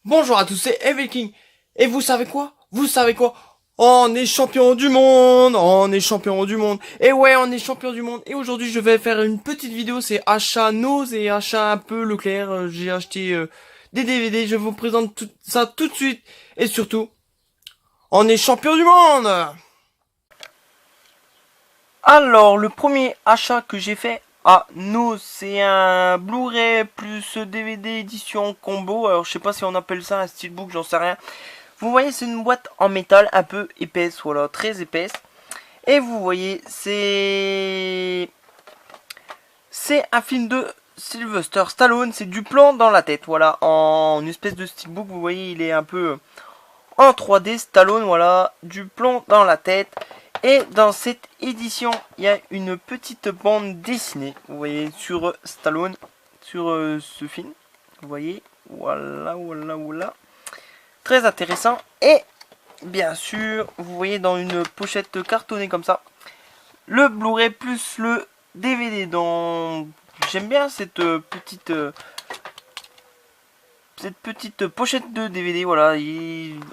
Bonjour à tous, c'est Evelking. Et vous savez quoi? Vous savez quoi? On est champion du monde! On est champion du monde! Et ouais, on est champion du monde! Et aujourd'hui, je vais faire une petite vidéo, c'est achat Nose et achat un peu Leclerc. J'ai acheté des DVD, je vous présente tout ça tout de suite. Et surtout, on est champion du monde! Alors, le premier achat que j'ai fait à Nose, c'est un Blu-ray plus DVD édition combo. Alors, je sais pas si on appelle ça un steelbook, j'en sais rien. Vous voyez, c'est une boîte en métal un peu épaisse, voilà, très épaisse. Et vous voyez, c'est un film de Sylvester Stallone, c'est du plan dans la tête, voilà, en une espèce de steelbook. Vous voyez, il est un peu en 3D Stallone, voilà, du plan dans la tête. Et dans cette édition, il y a une petite bande dessinée, vous voyez, sur Stallone, sur ce film. Vous voyez, voilà, voilà, voilà. Très intéressant. Et bien sûr, vous voyez dans une pochette cartonnée comme ça, le Blu-ray plus le DVD. Dans... J'aime bien cette petite pochette de DVD, voilà,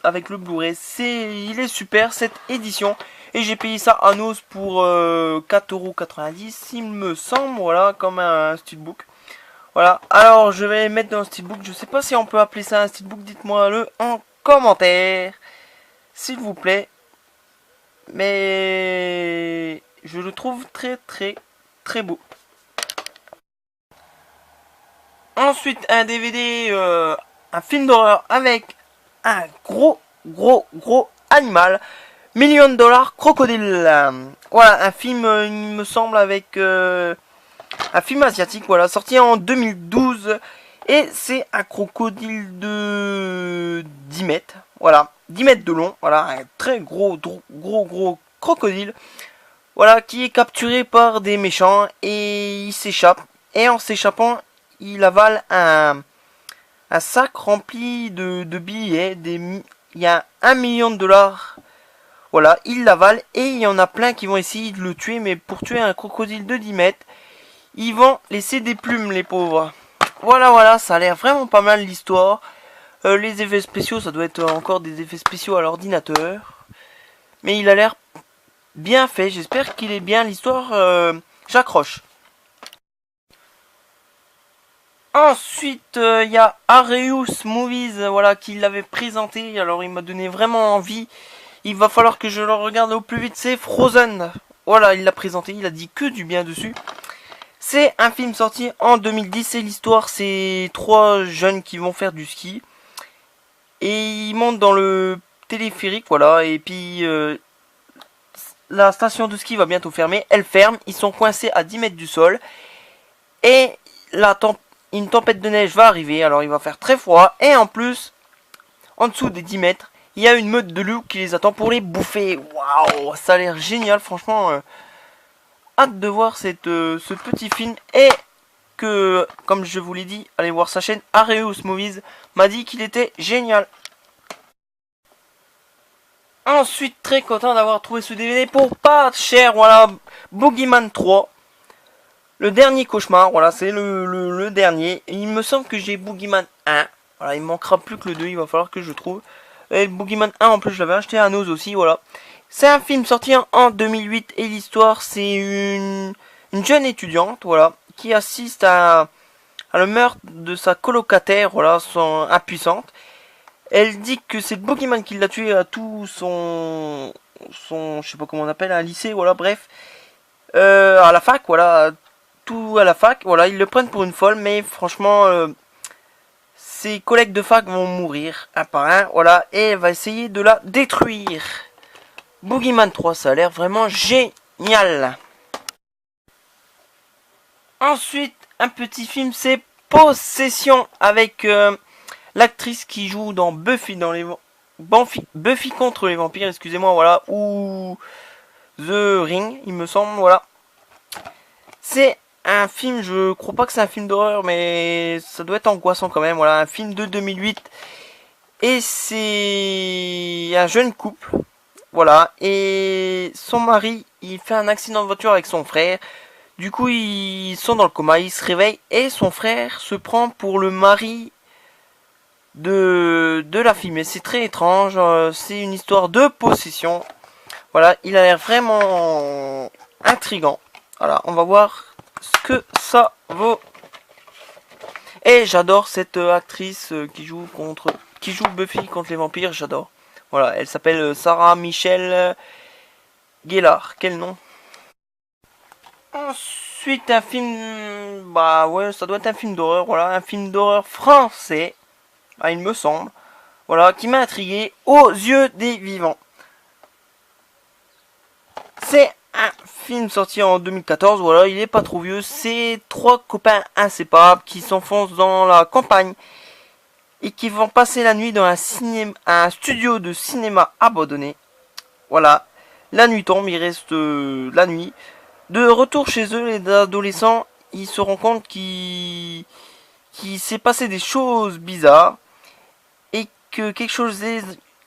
avec le Blu-ray. Il est super cette édition. Et j'ai payé ça à Nos pour 4,90 €, il me semble, voilà, comme un steelbook. Voilà, alors je vais mettre dans le steelbook. Je sais pas si on peut appeler ça un steelbook, dites-moi le en commentaire, s'il vous plaît. Mais je le trouve très très très beau. Ensuite, un DVD, un film d'horreur avec un gros animal. Million Dollar Crocodile. Voilà, un film, il me semble, avec un film asiatique, voilà, sorti en 2012. Et c'est un crocodile de 10 mètres. Voilà, 10 mètres de long. Voilà, un très gros crocodile. Voilà, qui est capturé par des méchants et il s'échappe. Et en s'échappant, il avale un sac rempli de billets. Il y a 1 million de dollars. Voilà, il l'avale et il y en a plein qui vont essayer de le tuer. Mais pour tuer un crocodile de 10 mètres, ils vont laisser des plumes, les pauvres. Voilà, ça a l'air vraiment pas mal l'histoire. Les effets spéciaux, ça doit être encore des effets spéciaux à l'ordinateur. Mais il a l'air bien fait, j'espère qu'il est bien. L'histoire, j'accroche. Ensuite, il y a Areus Movies, voilà, qui l'avait présenté. Alors, il m'a donné vraiment envie. Il va falloir que je le regarde au plus vite. C'est Frozen. Voilà, il l'a présenté, il a dit que du bien dessus. C'est un film sorti en 2010 et l'histoire, c'est 3 jeunes qui vont faire du ski. Et ils montent dans le téléphérique, voilà, et puis la station de ski va bientôt fermer. Elle ferme, ils sont coincés à 10 mètres du sol. Et une tempête de neige va arriver, alors il va faire très froid. Et en plus, en dessous des 10 mètres, il y a une meute de loups qui les attend pour les bouffer. Waouh, ça a l'air génial, franchement. Hâte de voir ce petit film. Et que, comme je vous l'ai dit, allez voir sa chaîne Areus Movies, m'a dit qu'il était génial. Ensuite, très content d'avoir trouvé ce DVD pour pas cher. Voilà, Boogeyman 3. Le dernier cauchemar, voilà, c'est le dernier. Et il me semble que j'ai Boogeyman 1. Voilà, il me manquera plus que le 2, il va falloir que je trouve. Et le Boogeyman 1, en plus, je l'avais acheté à Nose aussi, voilà. C'est un film sorti en 2008 et l'histoire, c'est une jeune étudiante, voilà, qui assiste à le meurtre de sa colocataire, voilà, impuissante. Elle dit que c'est le Boogeyman qui l'a tué à tout je sais pas comment on appelle, un lycée, voilà, bref. À la fac, voilà, tout à la fac, voilà, ils le prennent pour une folle, mais franchement, ses collègues de fac vont mourir un par un, voilà, et elle va essayer de la détruire. Boogeyman 3, ça a l'air vraiment génial. Ensuite, un petit film, c'est Possession, avec l'actrice qui joue dans Buffy contre les vampires, excusez-moi, voilà, ou The Ring, il me semble, voilà. C'est un film, je crois pas que c'est un film d'horreur, mais ça doit être angoissant quand même, voilà, un film de 2008. Et c'est un jeune couple, voilà, et son mari, il fait un accident de voiture avec son frère. Du coup, ils sont dans le coma, ils se réveillent et son frère se prend pour le mari de la filmer. C'est très étrange, c'est une histoire de possession. Voilà, il a l'air vraiment intriguant. Voilà, on va voir ce que ça vaut. Et j'adore cette actrice qui joue Buffy contre les vampires, j'adore. Voilà, elle s'appelle Sarah Michelle Gellar. Quel nom? Ensuite, un film, bah ouais, ça doit être un film d'horreur, voilà, un film d'horreur français, il me semble, voilà, qui m'a intrigué aux yeux des vivants. C'est un film sorti en 2014, voilà, il est pas trop vieux, c'est trois copains inséparables qui s'enfoncent dans la campagne et qui vont passer la nuit dans un studio de cinéma abandonné. Voilà, la nuit tombe, il reste la nuit. De retour chez eux, les adolescents, ils se rendent compte qu'il s'est passé des choses bizarres et que quelque chose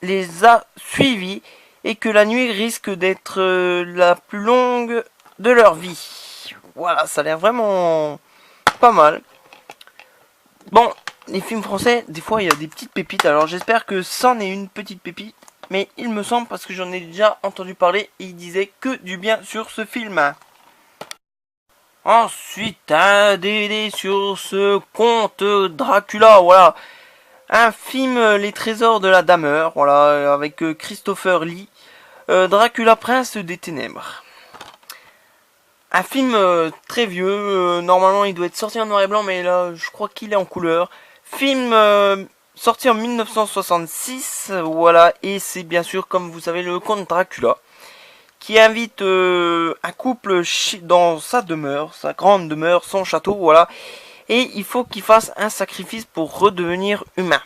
les a suivis et que la nuit risque d'être la plus longue de leur vie. Voilà, ça a l'air vraiment pas mal. Bon, les films français, des fois il y a des petites pépites, alors j'espère que c'en est une petite pépite, mais il me semble, parce que j'en ai déjà entendu parler, et il disait que du bien sur ce film. Ensuite, un DVD sur ce conte Dracula, voilà. Un film Les Trésors de la Dahmer, voilà, avec Christopher Lee. Dracula, Prince des Ténèbres. Un film très vieux, normalement il doit être sorti en noir et blanc, mais là je crois qu'il est en couleur. Film sorti en 1966, voilà, et c'est bien sûr, comme vous savez, le conte Dracula, qui invite un couple dans sa demeure, sa grande demeure, son château, voilà. Et il faut qu'il fasse un sacrifice pour redevenir humain.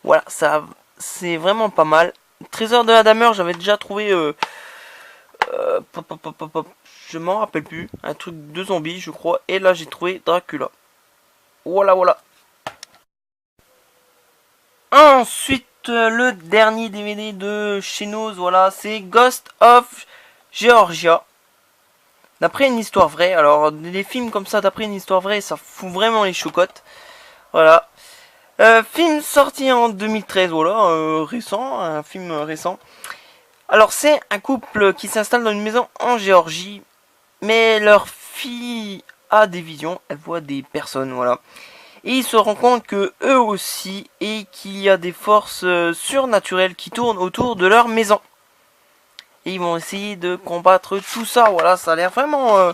Voilà, ça, c'est vraiment pas mal. Trésor de la Dahmer, j'avais déjà trouvé... je m'en rappelle plus. Un truc de zombie, je crois. Et là, j'ai trouvé Dracula. Voilà, voilà. Ensuite, le dernier DVD de chez nous, voilà, c'est Ghost of Georgia. D'après une histoire vraie. Alors, les films comme ça, d'après une histoire vraie, ça fout vraiment les chocottes. Voilà. Film sorti en 2013, voilà, récent, un film récent. Alors, c'est un couple qui s'installe dans une maison en Géorgie, mais leur fille a des visions, elle voit des personnes, voilà. Et ils se rendent compte que eux aussi, et qu'il y a des forces surnaturelles qui tournent autour de leur maison. Et ils vont essayer de combattre tout ça, voilà, ça a l'air vraiment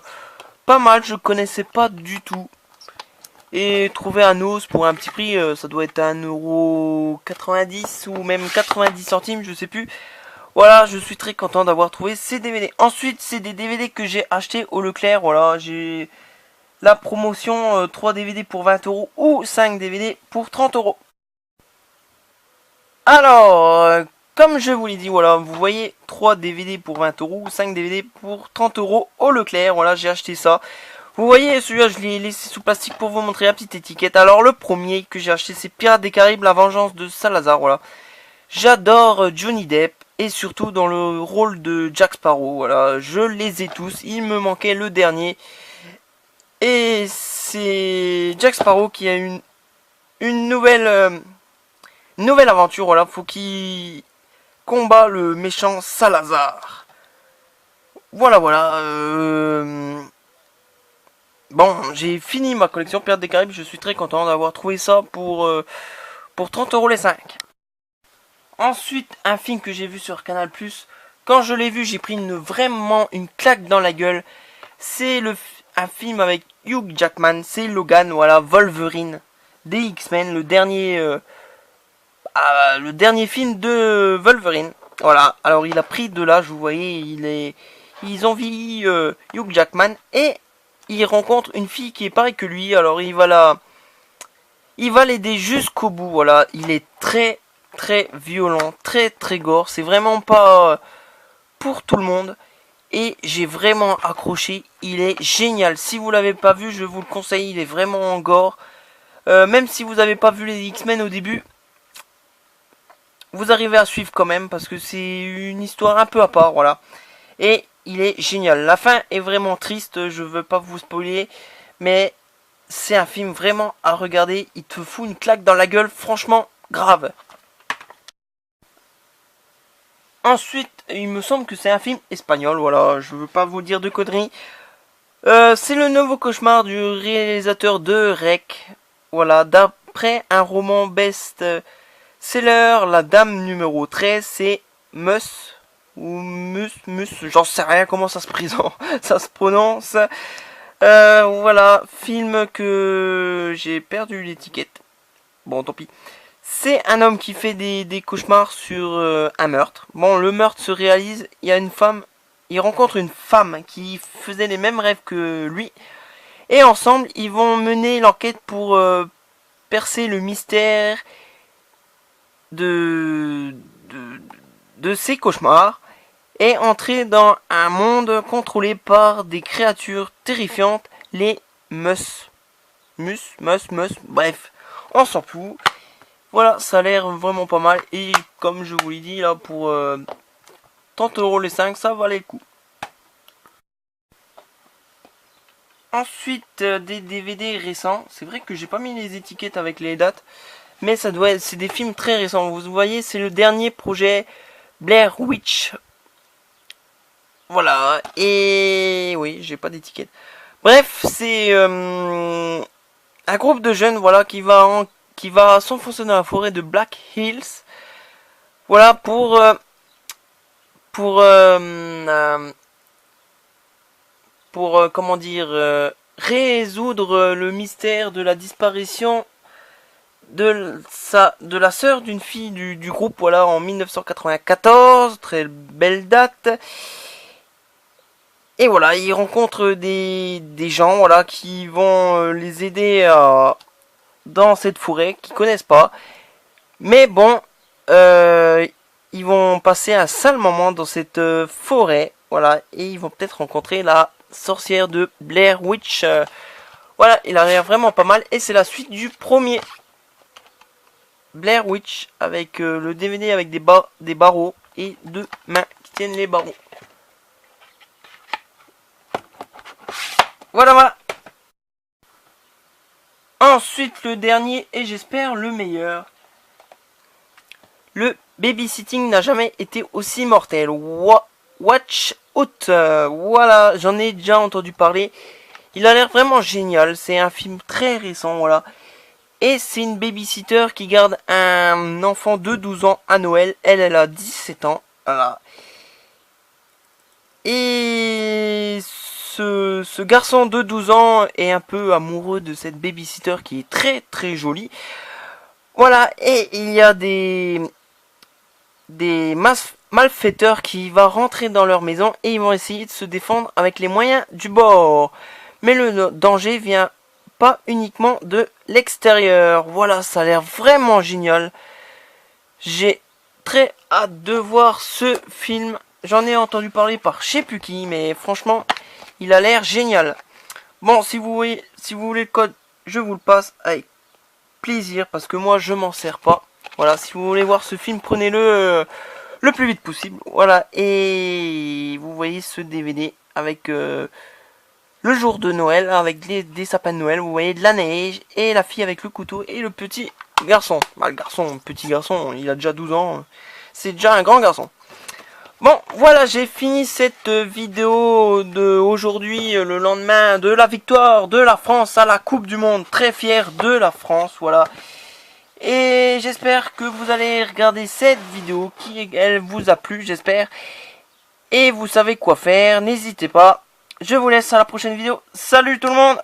pas mal, je connaissais pas du tout. Et trouver un os pour un petit prix, ça doit être 1,90€ ou même 90 centimes, je sais plus. Voilà, je suis très content d'avoir trouvé ces DVD. Ensuite, c'est des DVD que j'ai acheté au Leclerc, voilà, j'ai... La promotion 3 DVD pour 20€ ou 5 DVD pour 30€. Alors, comme je vous l'ai dit, voilà, vous voyez 3 DVD pour 20€ ou 5 DVD pour 30€ au Leclerc. Voilà, j'ai acheté ça. Vous voyez, celui-là, je l'ai laissé sous plastique pour vous montrer la petite étiquette. Alors, le premier que j'ai acheté, c'est Pirates des Caraïbes, La Vengeance de Salazar. Voilà, j'adore Johnny Depp. Et surtout dans le rôle de Jack Sparrow. Voilà, je les ai tous. Il me manquait le dernier. Et c'est Jack Sparrow qui a une nouvelle aventure, voilà, faut qu'il combat le méchant Salazar. Voilà, voilà. Bon, j'ai fini ma collection Pirates des Caraïbes, je suis très content d'avoir trouvé ça pour 30€ les 5. Ensuite, un film que j'ai vu sur Canal+. Quand je l'ai vu, j'ai pris vraiment une claque dans la gueule. C'est un film avec Hugh Jackman, c'est Logan, voilà, Wolverine, des X-Men, le dernier film de Wolverine. Voilà, alors il a pris de l'âge, vous voyez, ils ont vieilli Hugh Jackman et il rencontre une fille qui est pareille que lui. Alors il va l'aider jusqu'au bout. Voilà, il est très très violent, très très gore. C'est vraiment pas pour tout le monde. Et j'ai vraiment accroché, il est génial. Si vous l'avez pas vu, je vous le conseille, il est vraiment en gore. Même si vous n'avez pas vu les X-Men au début, vous arrivez à suivre quand même, parce que c'est une histoire un peu à part, voilà. Et il est génial. La fin est vraiment triste, je veux pas vous spoiler, mais c'est un film vraiment à regarder. Il te fout une claque dans la gueule, franchement, grave. Ensuite, il me semble que c'est un film espagnol, voilà, je veux pas vous dire de conneries. C'est le nouveau cauchemar du réalisateur de Rec. Voilà, d'après un roman best-seller, la dame numéro 13, c'est Mus, ou Mus, j'en sais rien comment ça se présente, ça se prononce. Voilà, film que j'ai perdu l'étiquette. Bon, tant pis. C'est un homme qui fait des cauchemars sur un meurtre. Bon, le meurtre se réalise, il y a une femme, il rencontre une femme qui faisait les mêmes rêves que lui. Et ensemble, ils vont mener l'enquête pour percer le mystère de, de ces cauchemars et entrer dans un monde contrôlé par des créatures terrifiantes, les mus, bref, on s'en fout. Voilà, ça a l'air vraiment pas mal. Et comme je vous l'ai dit, là, pour 30 € les 5, ça valait le coup. Ensuite, des DVD récents. C'est vrai que j'ai pas mis les étiquettes avec les dates. Mais ça doit être, c'est des films très récents. Vous voyez, c'est le dernier projet Blair Witch. Voilà. Et oui, j'ai pas d'étiquette. Bref, c'est un groupe de jeunes, voilà, qui va s'enfoncer dans la forêt de Black Hills. Voilà, pour comment dire, résoudre le mystère de la disparition de la sœur d'une fille du groupe, voilà, en 1994, très belle date. Et voilà, ils rencontrent des gens, voilà, qui vont les aider dans cette forêt, qu'ils connaissent pas. Mais bon, ils vont passer un sale moment dans cette forêt, voilà, et ils vont peut-être rencontrer la sorcière de Blair Witch. Voilà, il a l'air vraiment pas mal, et c'est la suite du premier Blair Witch, avec le DVD avec des barreaux et deux mains qui tiennent les barreaux. Voilà. Ensuite, le dernier, et j'espère le meilleur. Le babysitting n'a jamais été aussi mortel. Watch Out. Voilà, j'en ai déjà entendu parler. Il a l'air vraiment génial. C'est un film très récent, voilà. Et c'est une babysitter qui garde un enfant de 12 ans à Noël. Elle a 17 ans. Voilà. Et ce garçon de 12 ans est un peu amoureux de cette babysitter qui est très très jolie. Voilà, et il y a des malfaiteurs qui vont rentrer dans leur maison et ils vont essayer de se défendre avec les moyens du bord. Mais le danger vient pas uniquement de l'extérieur. Voilà, ça a l'air vraiment génial. J'ai très hâte de voir ce film. J'en ai entendu parler par je sais plus qui, mais franchement, il a l'air génial. Bon, si vous voulez le code, je vous le passe avec plaisir parce que moi je m'en sers pas. Voilà, si vous voulez voir ce film, prenez-le le plus vite possible. Voilà, et vous voyez ce DVD avec le jour de Noël, avec des sapins de Noël. Vous voyez de la neige et la fille avec le couteau et le petit garçon. Bah, petit garçon, il a déjà 12 ans. C'est déjà un grand garçon. Bon, voilà, j'ai fini cette vidéo de aujourd'hui, le lendemain de la victoire de la France à la Coupe du Monde. Très fier de la France, voilà. Et j'espère que vous allez regarder cette vidéo, elle vous a plu, j'espère. Et vous savez quoi faire, n'hésitez pas. Je vous laisse à la prochaine vidéo. Salut tout le monde!